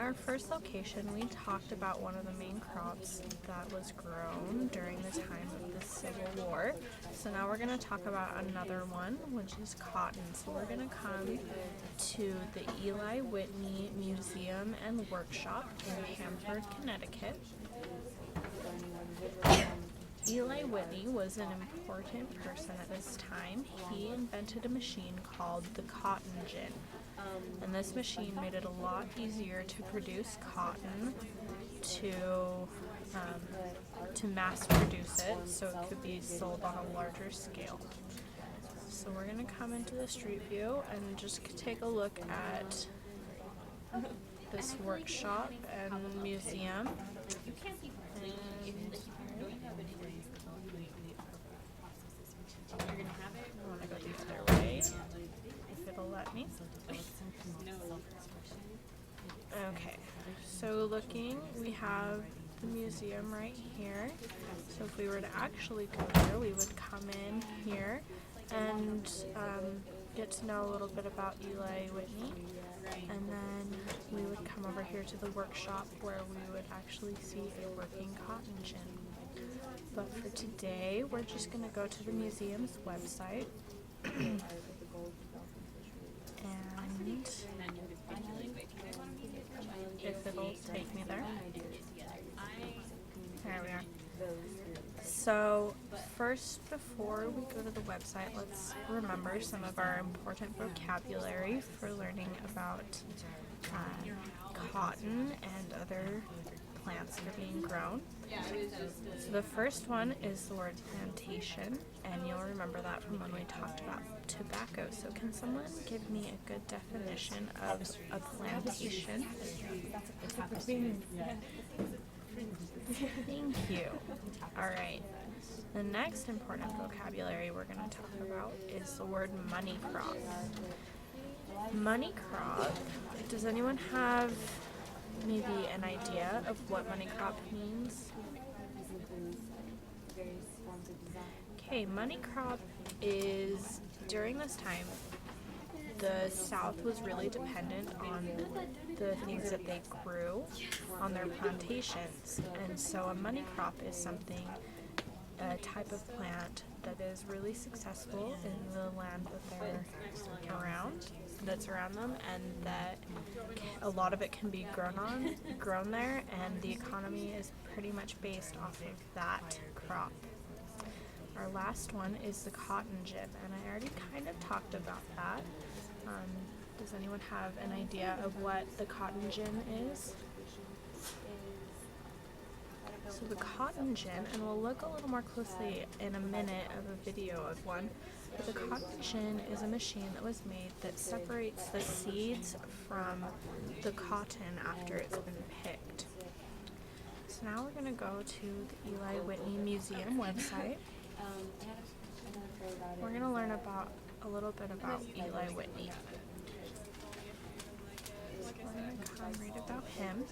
our first location, we talked about one of the main crops that was grown during the time of the Civil War. So now we're going to talk about another one, which is cotton. So we're going to come to the Eli Whitney Museum and Workshop in Hanford, Connecticut. Eli Whitney was an important person at this time. He invented a machine called the cotton gin. And this machine made it a lot easier to produce cotton, to mass produce it, so it could be sold on a larger scale. So we're going to come into the street view and just take a look at this workshop and museum. I want to go the other way, if it'll let me. Okay, so looking, we have the museum right here. So if we were to actually go there, we would come in here and get to know a little bit about Eli Whitney. And then we would come over here to the workshop where we would actually see a working cotton gin. But for today, we're just going to go to the museum's website. And if it'll take me there. There we are. So first, before we go to the website, let's remember some of our important vocabulary for learning about cotton and other plants that are being grown. So the first one is the word plantation, and you'll remember that from when we talked about tobacco. So can someone give me a good definition of a plantation? Thank you. Alright. The next important vocabulary we're going to talk about is the word money crop. Money crop, does anyone have maybe an idea of what money crop means? Okay, money crop is, during this time, the South was really dependent on the things that they grew on their plantations. And so a money crop is something, a type of plant that is really successful in the land that's around them, and that a lot of it can be grown there, and the economy is pretty much based off of that crop. Our last one is the cotton gin, and I already kind of talked about that. Does anyone have an idea of what the cotton gin is? So the cotton gin, and we'll look a little more closely in a minute of a video of one, but the cotton gin is a machine that was made that separates the seeds from the cotton after it's been picked. So now we're going to go to the Eli Whitney Museum website. We're going to learn a little bit about Eli Whitney. So we're going to come read about him.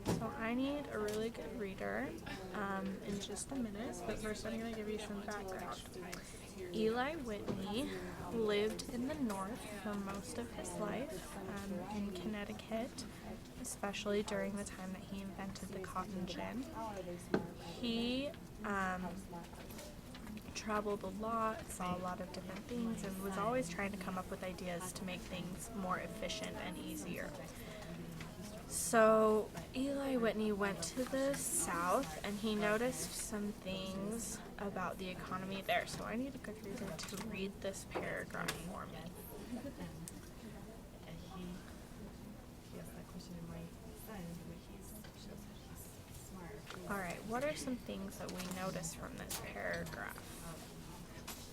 So I need a really good reader in just a minute, but first I'm going to give you some background. Eli Whitney lived in the North for most of his life, in Connecticut, especially during the time that he invented the cotton gin. He traveled a lot, saw a lot of different things, and was always trying to come up with ideas to make things more efficient and easier. So Eli Whitney went to the South, and he noticed some things about the economy there. So I need a good reader to read this paragraph for me. Alright, what are some things that we notice from this paragraph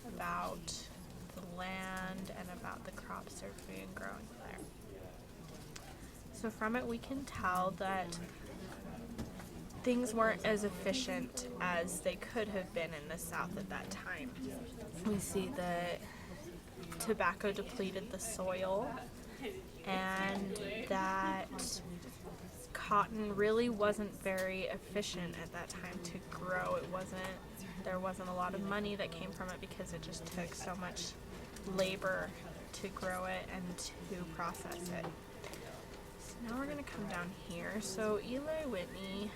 about the land and about the crops that are being grown there? So from it we can tell that things weren't as efficient as they could have been in the South at that time. We see that tobacco depleted the soil, and that cotton really wasn't very efficient at that time to grow. There wasn't a lot of money that came from it because it just took so much labor to grow it and to process it. Now we're gonna come down here. So Eli Whitney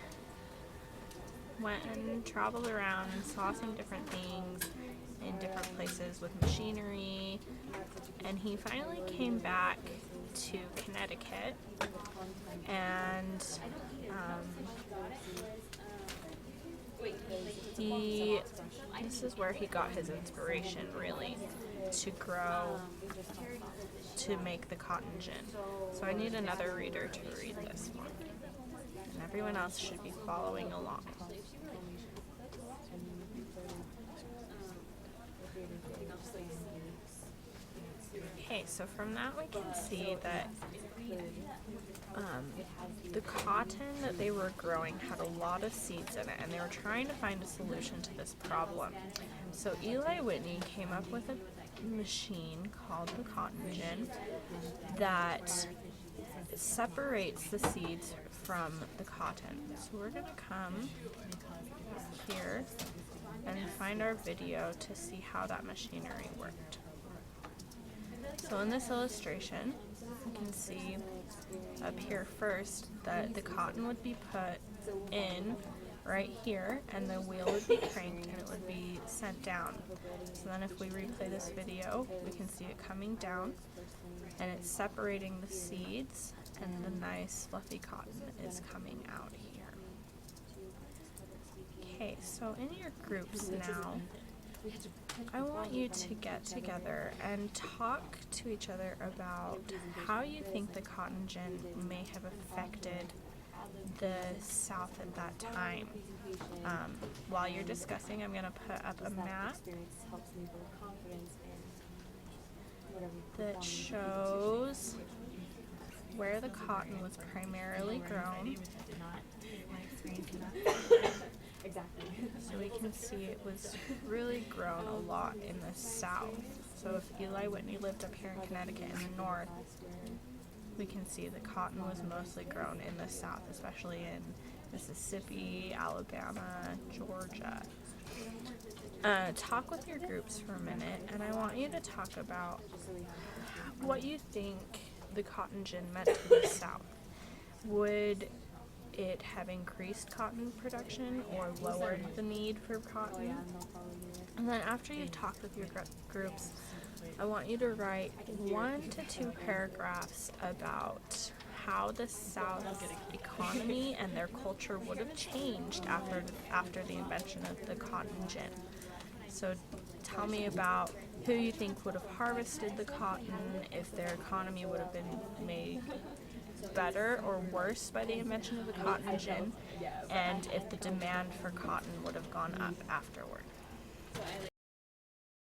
went and traveled around and saw some different things in different places with machinery, and he finally came back to Connecticut, and this is where he got his inspiration, really, to grow, to make the cotton gin. So I need another reader to read this one, and everyone else should be following along. Okay, so from that we can see that the cotton that they were growing had a lot of seeds in it, and they were trying to find a solution to this problem. So Eli Whitney came up with a machine called the cotton gin that separates the seeds from the cotton. So we're going to come here and find our video to see how that machinery worked. So in this illustration, you can see up here first that the cotton would be put in right here, and the wheel would be cranked and it would be sent down. So then if we replay this video, we can see it coming down, and it's separating the seeds, and the nice fluffy cotton is coming out here. Okay, so in your groups now, I want you to get together and talk to each other about how you think the cotton gin may have affected the South at that time. While you're discussing, I'm going to put up a map that shows where the cotton was primarily grown. So we can see it was really grown a lot in the South. So if Eli Whitney lived up here in Connecticut in the North, we can see the cotton was mostly grown in the South, especially in Mississippi, Alabama, Georgia. Talk with your groups for a minute, and I want you to talk about what you think the cotton gin meant to the South. Would it have increased cotton production or lowered the need for cotton? And then after you've talked with your groups, I want you to write 1 to 2 paragraphs about how the South's economy and their culture would have changed after the invention of the cotton gin. So tell me about who you think would have harvested the cotton, if their economy would have been made better or worse by the invention of the cotton gin, and if the demand for cotton would have gone up afterward.